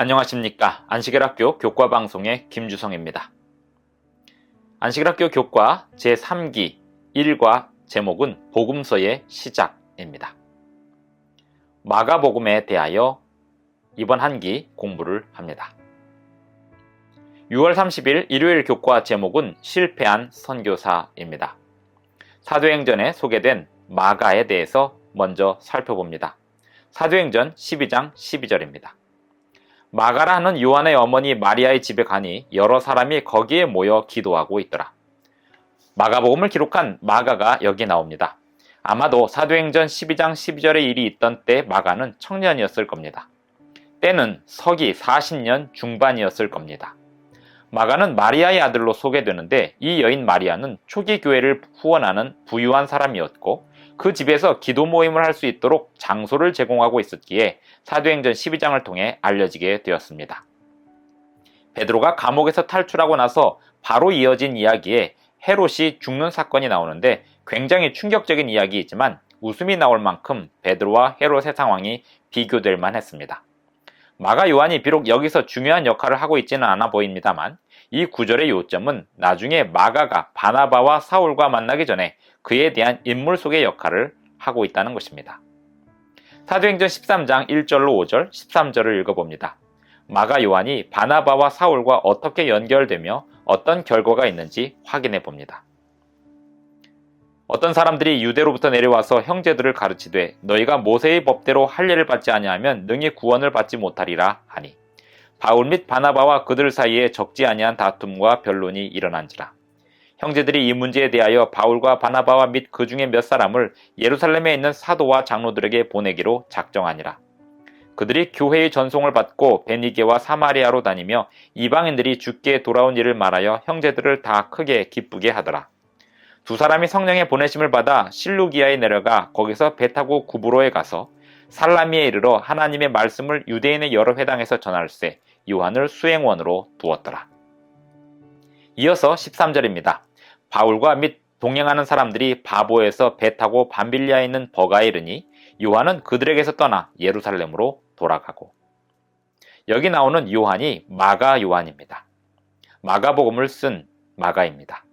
안녕하십니까. 안식일학교 교과방송의 김주성입니다. 안식일학교 교과 제3기 1과 제목은 복음서의 시작입니다. 마가복음에 대하여 이번 한 기 공부를 합니다. 6월 30일 일요일 교과 제목은 실패한 선교사입니다. 사도행전에 소개된 마가에 대해서 먼저 살펴봅니다. 사도행전 12장 12절입니다. 마가라 하는 요한의 어머니 마리아의 집에 가니 여러 사람이 거기에 모여 기도하고 있더라. 마가복음을 기록한 마가가 여기 나옵니다. 아마도 사도행전 12장 12절의 일이 있던 때 마가는 청년이었을 겁니다. 때는 서기 40년 중반이었을 겁니다. 마가는 마리아의 아들로 소개되는데 이 여인 마리아는 초기 교회를 후원하는 부유한 사람이었고 그 집에서 기도 모임을 할 수 있도록 장소를 제공하고 있었기에 사도행전 12장을 통해 알려지게 되었습니다. 베드로가 감옥에서 탈출하고 나서 바로 이어진 이야기에 헤롯이 죽는 사건이 나오는데 굉장히 충격적인 이야기이지만 웃음이 나올 만큼 베드로와 헤롯의 상황이 비교될 만했습니다. 마가 요한이 비록 여기서 중요한 역할을 하고 있지는 않아 보입니다만 이 구절의 요점은 나중에 마가가 바나바와 사울과 만나기 전에 그에 대한 인물 속의 역할을 하고 있다는 것입니다. 사도행전 13장 1절로 5절, 13절을 읽어봅니다. 마가 요한이 바나바와 사울과 어떻게 연결되며 어떤 결과가 있는지 확인해 봅니다. 어떤 사람들이 유대로부터 내려와서 형제들을 가르치되 너희가 모세의 법대로 할례를 받지 아니하면 능히 구원을 받지 못하리라 하니 바울 및 바나바와 그들 사이에 적지 아니한 다툼과 변론이 일어난지라. 형제들이 이 문제에 대하여 바울과 바나바와 및 그 중에 몇 사람을 예루살렘에 있는 사도와 장로들에게 보내기로 작정하니라. 그들이 교회의 전송을 받고 베니게와 사마리아로 다니며 이방인들이 주께 돌아온 일을 말하여 형제들을 다 크게 기쁘게 하더라. 두 사람이 성령의 보내심을 받아 실루기아에 내려가 거기서 배 타고 구브로에 가서 살라미에 이르러 하나님의 말씀을 유대인의 여러 회당에서 전할세 요한을 수행원으로 두었더라. 이어서 13절입니다. 바울과 및 동행하는 사람들이 바보에서 배 타고 밤빌리아에 있는 버가에 이르니 요한은 그들에게서 떠나 예루살렘으로 돌아가고. 여기 나오는 요한이 마가 요한입니다. 마가복음을 쓴 마가입니다.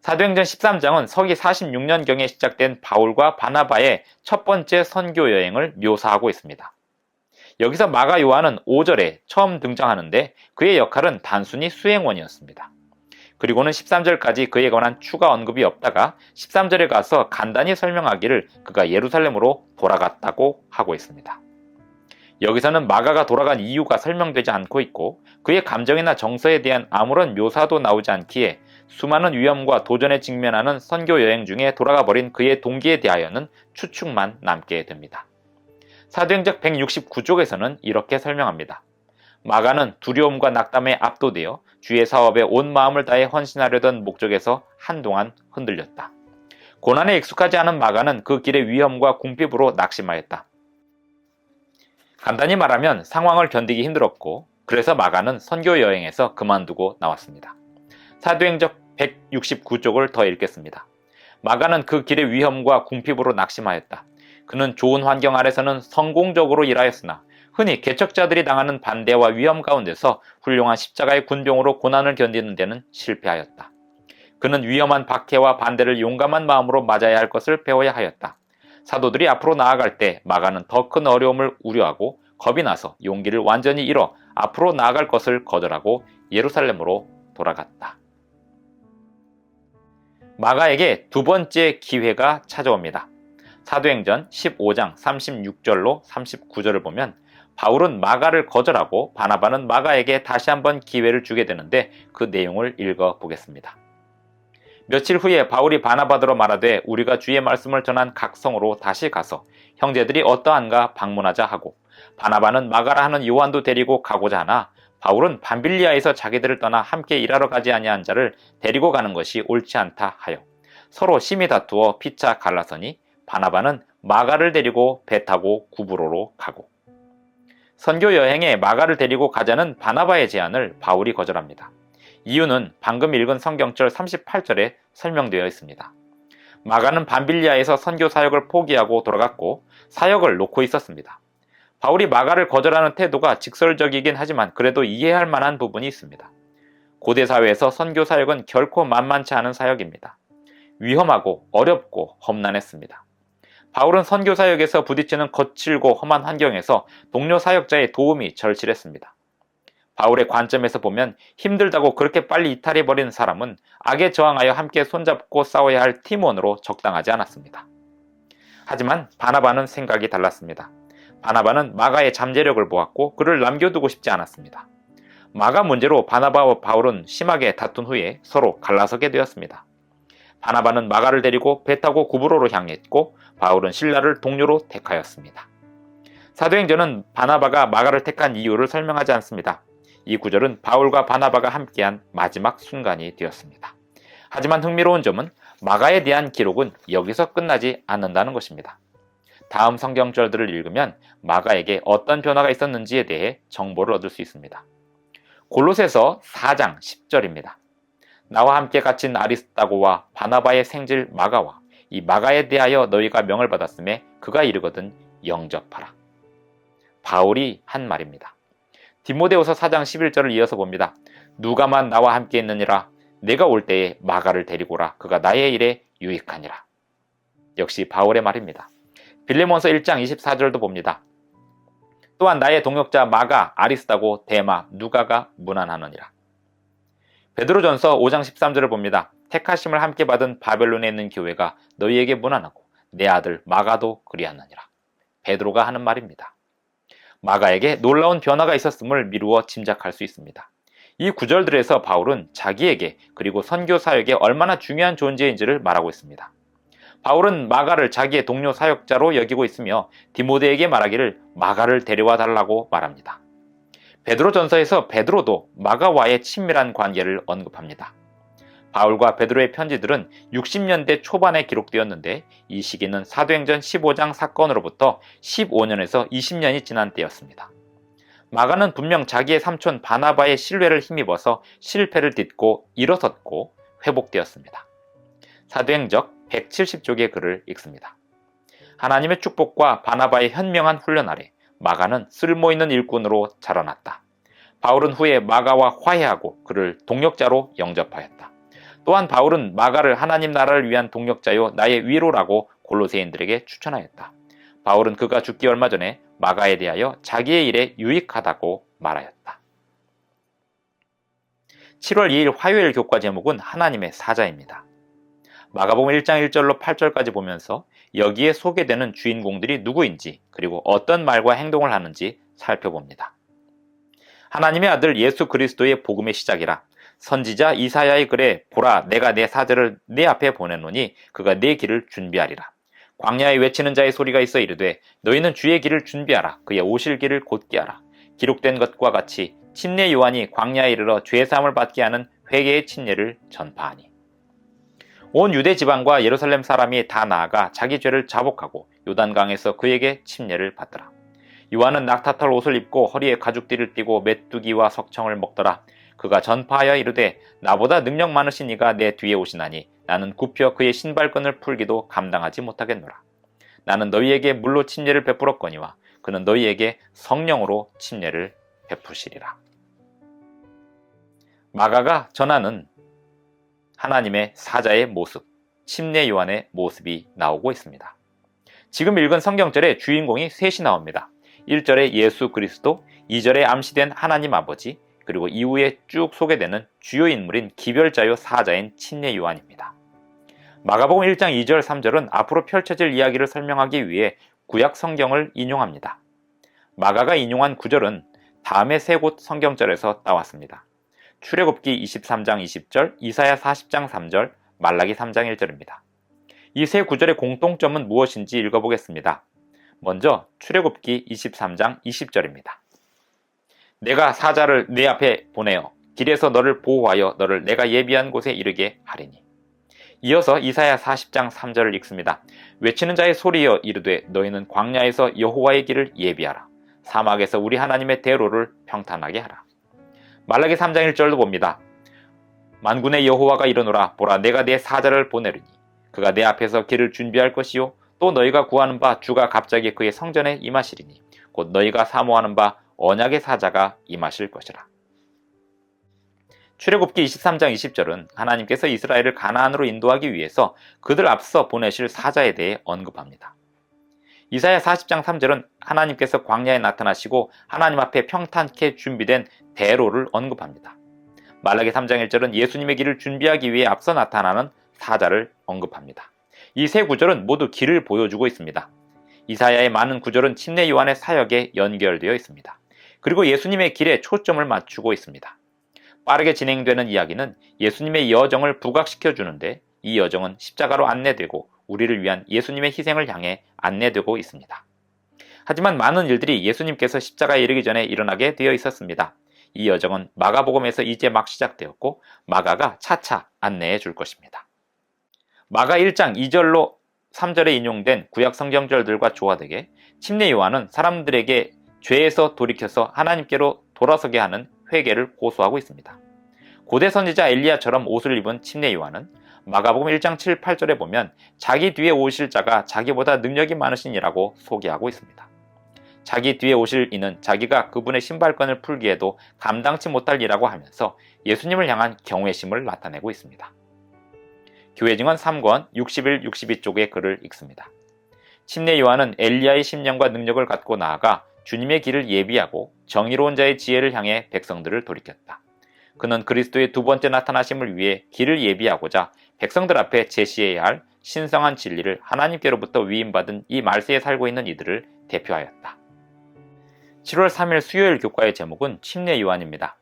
사도행전 13장은 서기 46년경에 시작된 바울과 바나바의 첫 번째 선교 여행을 묘사하고 있습니다. 여기서 마가 요한은 5절에 처음 등장하는데 그의 역할은 단순히 수행원이었습니다. 그리고는 13절까지 그에 관한 추가 언급이 없다가 13절에 가서 간단히 설명하기를 그가 예루살렘으로 돌아갔다고 하고 있습니다. 여기서는 마가가 돌아간 이유가 설명되지 않고 있고 그의 감정이나 정서에 대한 아무런 묘사도 나오지 않기에 수많은 위험과 도전에 직면하는 선교 여행 중에 돌아가 버린 그의 동기에 대하여는 추측만 남게 됩니다. 사도행전 169쪽에서는 이렇게 설명합니다. 마가는 두려움과 낙담에 압도되어 주의 사업에 온 마음을 다해 헌신하려던 목적에서 한동안 흔들렸다. 고난에 익숙하지 않은 마가는 그 길의 위험과 궁핍으로 낙심하였다. 간단히 말하면 상황을 견디기 힘들었고 그래서 마가는 선교 여행에서 그만두고 나왔습니다. 사도행전 169쪽을 더 읽겠습니다. 마가는 그 길의 위험과 궁핍으로 낙심하였다. 그는 좋은 환경 아래서는 성공적으로 일하였으나 흔히 개척자들이 당하는 반대와 위험 가운데서 훌륭한 십자가의 군병으로 고난을 견디는 데는 실패하였다. 그는 위험한 박해와 반대를 용감한 마음으로 맞아야 할 것을 배워야 하였다. 사도들이 앞으로 나아갈 때 마가는 더 큰 어려움을 우려하고 겁이 나서 용기를 완전히 잃어 앞으로 나아갈 것을 거절하고 예루살렘으로 돌아갔다. 마가에게 두 번째 기회가 찾아옵니다. 사도행전 15장 36절로 39절을 보면 바울은 마가를 거절하고 바나바는 마가에게 다시 한번 기회를 주게 되는데 그 내용을 읽어보겠습니다. 며칠 후에 바울이 바나바더러 말하되 우리가 주의 말씀을 전한 각 성으로 다시 가서 형제들이 어떠한가 방문하자 하고 바나바는 마가라 하는 요한도 데리고 가고자 하나 바울은 밤빌리아에서 자기들을 떠나 함께 일하러 가지 아니한 자를 데리고 가는 것이 옳지 않다 하여 서로 심히 다투어 피차 갈라서니 바나바는 마가를 데리고 배 타고 구브로로 가고. 선교 여행에 마가를 데리고 가자는 바나바의 제안을 바울이 거절합니다. 이유는 방금 읽은 성경절 38절에 설명되어 있습니다. 마가는 밤빌리아에서 선교 사역을 포기하고 돌아갔고 사역을 놓고 있었습니다. 바울이 마가를 거절하는 태도가 직설적이긴 하지만 그래도 이해할 만한 부분이 있습니다. 고대 사회에서 선교 사역은 결코 만만치 않은 사역입니다. 위험하고 어렵고 험난했습니다. 바울은 선교 사역에서 부딪히는 거칠고 험한 환경에서 동료 사역자의 도움이 절실했습니다. 바울의 관점에서 보면 힘들다고 그렇게 빨리 이탈해버린 사람은 악에 저항하여 함께 손잡고 싸워야 할 팀원으로 적당하지 않았습니다. 하지만 바나바는 생각이 달랐습니다. 바나바는 마가의 잠재력을 보았고 그를 남겨두고 싶지 않았습니다. 마가 문제로 바나바와 바울은 심하게 다툰 후에 서로 갈라서게 되었습니다. 바나바는 마가를 데리고 배 타고 구브로로 향했고 바울은 실라를 동료로 택하였습니다. 사도행전은 바나바가 마가를 택한 이유를 설명하지 않습니다. 이 구절은 바울과 바나바가 함께한 마지막 순간이 되었습니다. 하지만 흥미로운 점은 마가에 대한 기록은 여기서 끝나지 않는다는 것입니다. 다음 성경절들을 읽으면 마가에게 어떤 변화가 있었는지에 대해 정보를 얻을 수 있습니다. 골로새서 4장 10절입니다. 나와 함께 갇힌 아리스다고와 바나바의 생질 마가와 이 마가에 대하여 너희가 명을 받았음에 그가 이르거든 영접하라. 바울이 한 말입니다. 디모데후서 4장 11절을 이어서 봅니다. 누가만 나와 함께 있느니라 내가 올 때에 마가를 데리고라 그가 나의 일에 유익하니라. 역시 바울의 말입니다. 빌레몬서 1장 24절도 봅니다. 또한 나의 동역자 마가, 아리스다고, 데마, 누가가 문안하느니라. 베드로전서 5장 13절을 봅니다. 택하심을 함께 받은 바벨론에 있는 교회가 너희에게 문안하고 내 아들 마가도 그리하느니라. 베드로가 하는 말입니다. 마가에게 놀라운 변화가 있었음을 미루어 짐작할 수 있습니다. 이 구절들에서 바울은 자기에게 그리고 선교 사역에 얼마나 중요한 존재인지를 말하고 있습니다. 바울은 마가를 자기의 동료 사역자로 여기고 있으며 디모데에게 말하기를 마가를 데려와 달라고 말합니다. 베드로전서에서 베드로도 마가와의 친밀한 관계를 언급합니다. 바울과 베드로의 편지들은 60년대 초반에 기록되었는데 이 시기는 사도행전 15장 사건으로부터 15년에서 20년이 지난 때였습니다. 마가는 분명 자기의 삼촌 바나바의 신뢰를 힘입어서 실패를 딛고 일어섰고 회복되었습니다. 사도행적 170쪽의 글을 읽습니다. 하나님의 축복과 바나바의 현명한 훈련 아래 마가는 쓸모있는 일꾼으로 자라났다. 바울은 후에 마가와 화해하고 그를 동역자로 영접하였다. 또한 바울은 마가를 하나님 나라를 위한 동역자요 나의 위로라고 골로새인들에게 추천하였다. 바울은 그가 죽기 얼마 전에 마가에 대하여 자기의 일에 유익하다고 말하였다. 7월 2일 화요일 교과 제목은 하나님의 사자입니다. 마가복음 1장 1절로 8절까지 보면서 여기에 소개되는 주인공들이 누구인지 그리고 어떤 말과 행동을 하는지 살펴봅니다. 하나님의 아들 예수 그리스도의 복음의 시작이라. 선지자 이사야의 글에 보라 내가 내 사자를 네 앞에 보내노니 그가 네 길을 준비하리라. 광야에 외치는 자의 소리가 있어 이르되 너희는 주의 길을 준비하라. 그의 오실 길을 곧게 하라. 기록된 것과 같이 침례 요한이 광야에 이르러 죄사함을 받게 하는 회개의 침례를 전파하니. 온 유대 지방과 예루살렘 사람이 다 나아가 자기 죄를 자복하고 요단강에서 그에게 침례를 받더라. 요한은 낙타털 옷을 입고 허리에 가죽띠를 띠고 메뚜기와 석청을 먹더라. 그가 전파하여 이르되 나보다 능력 많으신 이가 내 뒤에 오시나니 나는 굽혀 그의 신발끈을 풀기도 감당하지 못하겠노라. 나는 너희에게 물로 침례를 베풀었거니와 그는 너희에게 성령으로 침례를 베푸시리라. 마가가 전하는 하나님의 사자의 모습, 침례 요한의 모습이 나오고 있습니다. 지금 읽은 성경절에 주인공이 셋이 나옵니다. 1절에 예수 그리스도, 2절에 암시된 하나님 아버지, 그리고 이후에 쭉 소개되는 주요 인물인 기별자요 사자인 침례 요한입니다. 마가복음 1장 2절 3절은 앞으로 펼쳐질 이야기를 설명하기 위해 구약 성경을 인용합니다. 마가가 인용한 구절은 다음의 세 곳 성경절에서 따왔습니다. 출애굽기 23장 20절, 이사야 40장 3절, 말라기 3장 1절입니다. 이 세 구절의 공통점은 무엇인지 읽어보겠습니다. 먼저 출애굽기 23장 20절입니다. 내가 사자를 네 앞에 보내어 길에서 너를 보호하여 너를 내가 예비한 곳에 이르게 하리니. 이어서 이사야 40장 3절을 읽습니다. 외치는 자의 소리여 이르되 너희는 광야에서 여호와의 길을 예비하라. 사막에서 우리 하나님의 대로를 평탄하게 하라. 말라기 3장 1절도 봅니다. 만군의 여호와가 이르노라. 보라 내가 내 사자를 보내리니 그가 내 앞에서 길을 준비할 것이요 또 너희가 구하는 바 주가 갑자기 그의 성전에 임하시리니 곧 너희가 사모하는 바 언약의 사자가 임하실 것이라. 출애굽기 23장 20절은 하나님께서 이스라엘을 가나안으로 인도하기 위해서 그들 앞서 보내실 사자에 대해 언급합니다. 이사야 40장 3절은 하나님께서 광야에 나타나시고 하나님 앞에 평탄케 준비된 대로를 언급합니다. 말라기 3장 1절은 예수님의 길을 준비하기 위해 앞서 나타나는 사자를 언급합니다. 이 세 구절은 모두 길을 보여주고 있습니다. 이사야의 많은 구절은 침례 요한의 사역에 연결되어 있습니다. 그리고 예수님의 길에 초점을 맞추고 있습니다. 빠르게 진행되는 이야기는 예수님의 여정을 부각시켜 주는데 이 여정은 십자가로 안내되고 우리를 위한 예수님의 희생을 향해 안내되고 있습니다. 하지만 많은 일들이 예수님께서 십자가에 이르기 전에 일어나게 되어 있었습니다. 이 여정은 마가복음에서 이제 막 시작되었고 마가가 차차 안내해 줄 것입니다. 마가 1장 2절로 3절에 인용된 구약 성경절들과 조화되게 침례 요한은 사람들에게 죄에서 돌이켜서 하나님께로 돌아서게 하는 회개를 고소하고 있습니다. 고대 선지자 엘리야처럼 옷을 입은 침례 요한은 마가복음 1장 7, 8절에 보면 자기 뒤에 오실 자가 자기보다 능력이 많으신 이라고 소개하고 있습니다. 자기 뒤에 오실 이는 자기가 그분의 신발끈을 풀기에도 감당치 못할 이라고 하면서 예수님을 향한 경외심을 나타내고 있습니다. 교회 증언 3권 61, 62쪽의 글을 읽습니다. 침례 요한은 엘리야의 심령과 능력을 갖고 나아가 주님의 길을 예비하고 정의로운 자의 지혜를 향해 백성들을 돌이켰다. 그는 그리스도의 두 번째 나타나심을 위해 길을 예비하고자 백성들 앞에 제시해야 할 신성한 진리를 하나님께로부터 위임받은 이 말세에 살고 있는 이들을 대표하였다. 7월 3일 수요일 교과의 제목은 침례 요한입니다.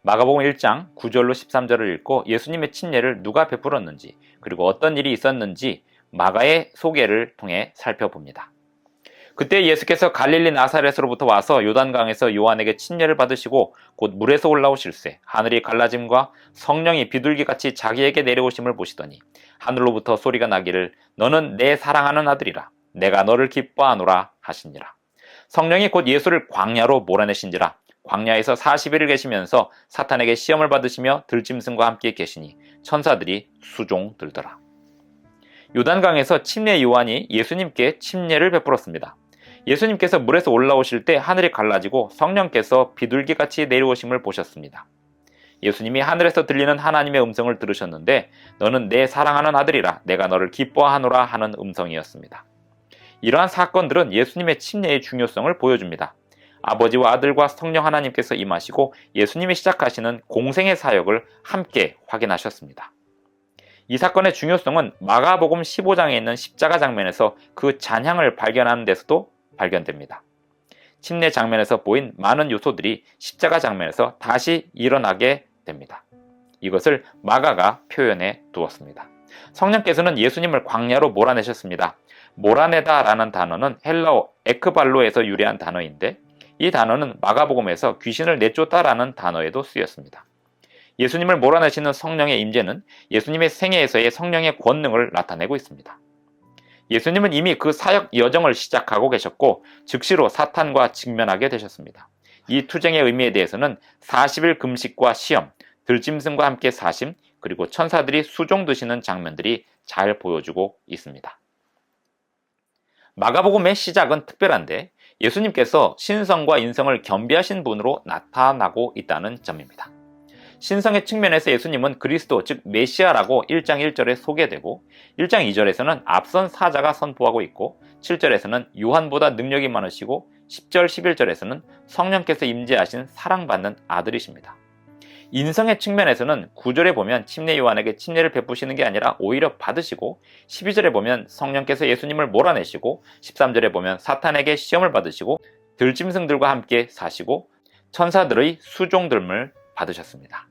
마가복음 1장 9절로 13절을 읽고 예수님의 침례를 누가 베풀었는지 그리고 어떤 일이 있었는지 마가의 소개를 통해 살펴봅니다. 그때 예수께서 갈릴리 나사렛으로부터 와서 요단강에서 요한에게 침례를 받으시고 곧 물에서 올라오실새 하늘이 갈라짐과 성령이 비둘기같이 자기에게 내려오심을 보시더니 하늘로부터 소리가 나기를 너는 내 사랑하는 아들이라 내가 너를 기뻐하노라 하시니라. 성령이 곧 예수를 광야로 몰아내신지라. 광야에서 40일을 계시면서 사탄에게 시험을 받으시며 들짐승과 함께 계시니 천사들이 수종 들더라. 요단강에서 침례 요한이 예수님께 침례를 베풀었습니다. 예수님께서 물에서 올라오실 때 하늘이 갈라지고 성령께서 비둘기같이 내려오심을 보셨습니다. 예수님이 하늘에서 들리는 하나님의 음성을 들으셨는데 너는 내 사랑하는 아들이라 내가 너를 기뻐하노라 하는 음성이었습니다. 이러한 사건들은 예수님의 침례의 중요성을 보여줍니다. 아버지와 아들과 성령 하나님께서 임하시고 예수님이 시작하시는 공생의 사역을 함께 확인하셨습니다. 이 사건의 중요성은 마가복음 15장에 있는 십자가 장면에서 그 잔향을 발견하는 데서도 발견됩니다. 침례 장면에서 보인 많은 요소들이 십자가 장면에서 다시 일어나게 됩니다. 이것을 마가가 표현해 두었습니다. 성령께서는 예수님을 광야로 몰아내셨습니다. 몰아내다 라는 단어는 헬라어 에크발로에서 유래한 단어인데 이 단어는 마가복음에서 귀신을 내쫓다 라는 단어에도 쓰였습니다. 예수님을 몰아내시는 성령의 임재는 예수님의 생애에서의 성령의 권능을 나타내고 있습니다. 예수님은 이미 그 사역 여정을 시작하고 계셨고 즉시로 사탄과 직면하게 되셨습니다. 이 투쟁의 의미에 대해서는 40일 금식과 시험, 들짐승과 함께 사심, 그리고 천사들이 수종 드시는 장면들이 잘 보여주고 있습니다. 마가복음의 시작은 특별한데 예수님께서 신성과 인성을 겸비하신 분으로 나타나고 있다는 점입니다. 신성의 측면에서 예수님은 그리스도 즉 메시아라고 1장 1절에 소개되고 1장 2절에서는 앞선 사자가 선포하고 있고 7절에서는 요한보다 능력이 많으시고 10절 11절에서는 성령께서 임재하신 사랑받는 아들이십니다. 인성의 측면에서는 9절에 보면 침례 요한에게 침례를 베푸시는 게 아니라 오히려 받으시고 12절에 보면 성령께서 예수님을 몰아내시고 13절에 보면 사탄에게 시험을 받으시고 들짐승들과 함께 사시고 천사들의 수종들을 받으셨습니다.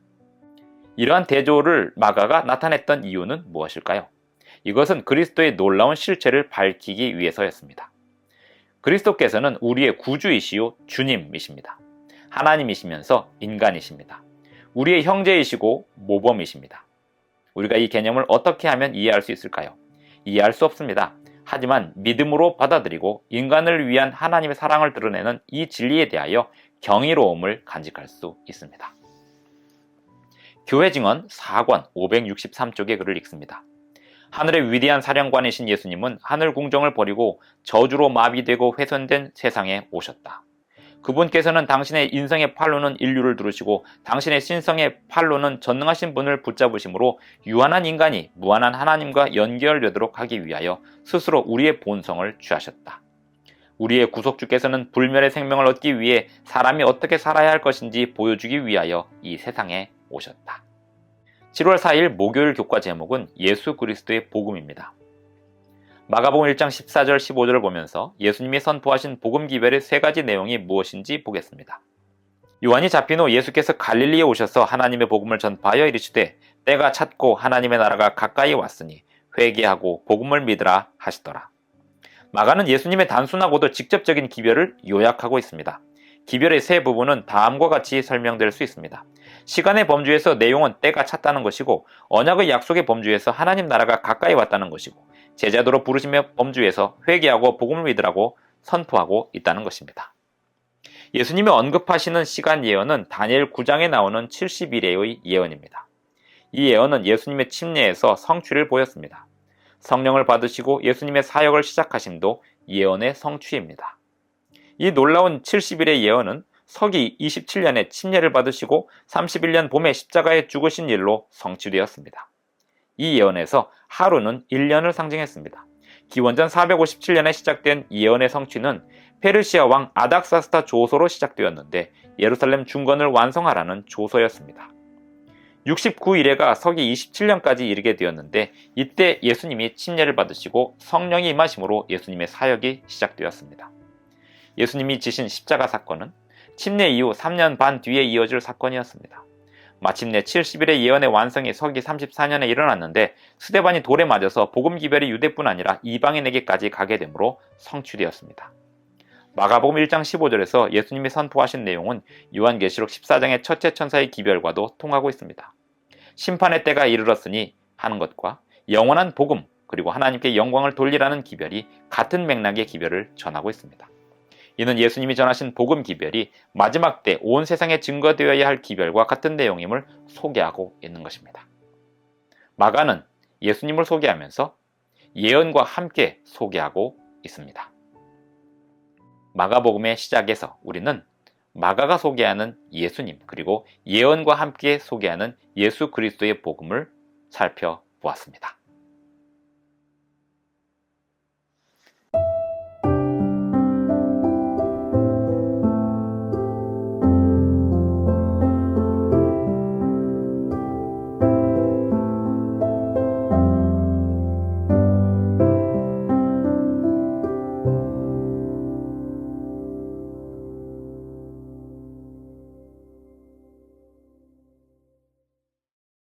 이러한 대조를 마가가 나타냈던 이유는 무엇일까요? 이것은 그리스도의 놀라운 실체를 밝히기 위해서였습니다. 그리스도께서는 우리의 구주이시요 주님이십니다. 하나님이시면서 인간이십니다. 우리의 형제이시고 모범이십니다. 우리가 이 개념을 어떻게 하면 이해할 수 있을까요? 이해할 수 없습니다. 하지만 믿음으로 받아들이고 인간을 위한 하나님의 사랑을 드러내는 이 진리에 대하여 경이로움을 간직할 수 있습니다. 교회 증언 4권 563쪽의 글을 읽습니다. 하늘의 위대한 사령관이신 예수님은 하늘 궁정을 버리고 저주로 마비되고 훼손된 세상에 오셨다. 그분께서는 당신의 인성의 팔로는 인류를 두르시고 당신의 신성의 팔로는 전능하신 분을 붙잡으심으로 유한한 인간이 무한한 하나님과 연결되도록 하기 위하여 스스로 우리의 본성을 취하셨다. 우리의 구속주께서는 불멸의 생명을 얻기 위해 사람이 어떻게 살아야 할 것인지 보여주기 위하여 이 세상에 오셨다. 7월 4일 목요일 교과 제목은 예수 그리스도의 복음입니다. 마가복음 1장 14절 15절을 보면서 예수님이 선포하신 복음 기별의 세 가지 내용이 무엇인지 보겠습니다. 요한이 잡힌 후 예수께서 갈릴리에 오셔서 하나님의 복음을 전파하여 이르시되 때가 찼고 하나님의 나라가 가까이 왔으니 회개하고 복음을 믿으라 하시더라. 마가는 예수님의 단순하고도 직접적인 기별을 요약하고 있습니다. 기별의 세 부분은 다음과 같이 설명될 수 있습니다. 시간의 범주에서 내용은 때가 찼다는 것이고, 언약의 약속의 범주에서 하나님 나라가 가까이 왔다는 것이고, 제자도로 부르심의 범주에서 회개하고 복음을 믿으라고 선포하고 있다는 것입니다. 예수님이 언급하시는 시간 예언은 다니엘 9장에 나오는 70일의 예언입니다. 이 예언은 예수님의 침례에서 성취를 보였습니다. 성령을 받으시고 예수님의 사역을 시작하심도 예언의 성취입니다. 이 놀라운 70일의 예언은 서기 27년에 침례를 받으시고 31년 봄에 십자가에 죽으신 일로 성취되었습니다. 이 예언에서 하루는 1년을 상징했습니다. 기원전 457년에 시작된 예언의 성취는 페르시아 왕 아닥사스다 조서로 시작되었는데 예루살렘 중건을 완성하라는 조서였습니다. 69일에가 서기 27년까지 이르게 되었는데 이때 예수님이 침례를 받으시고 성령이 임하심으로 예수님의 사역이 시작되었습니다. 예수님이 지신 십자가 사건은 침례 이후 3년 반 뒤에 이어질 사건이었습니다. 마침내 70일의 예언의 완성이 서기 34년에 일어났는데 스데반이 돌에 맞아서 복음 기별이 유대뿐 아니라 이방인에게까지 가게 되므로 성취되었습니다. 마가복음 1장 15절에서 예수님이 선포하신 내용은 요한계시록 14장의 첫째 천사의 기별과도 통하고 있습니다. 심판의 때가 이르렀으니 하는 것과 영원한 복음 그리고 하나님께 영광을 돌리라는 기별이 같은 맥락의 기별을 전하고 있습니다. 이는 예수님이 전하신 복음 기별이 마지막 때 온 세상에 증거되어야 할 기별과 같은 내용임을 소개하고 있는 것입니다. 마가는 예수님을 소개하면서 예언과 함께 소개하고 있습니다. 마가복음의 시작에서 우리는 마가가 소개하는 예수님 그리고 예언과 함께 소개하는 예수 그리스도의 복음을 살펴보았습니다.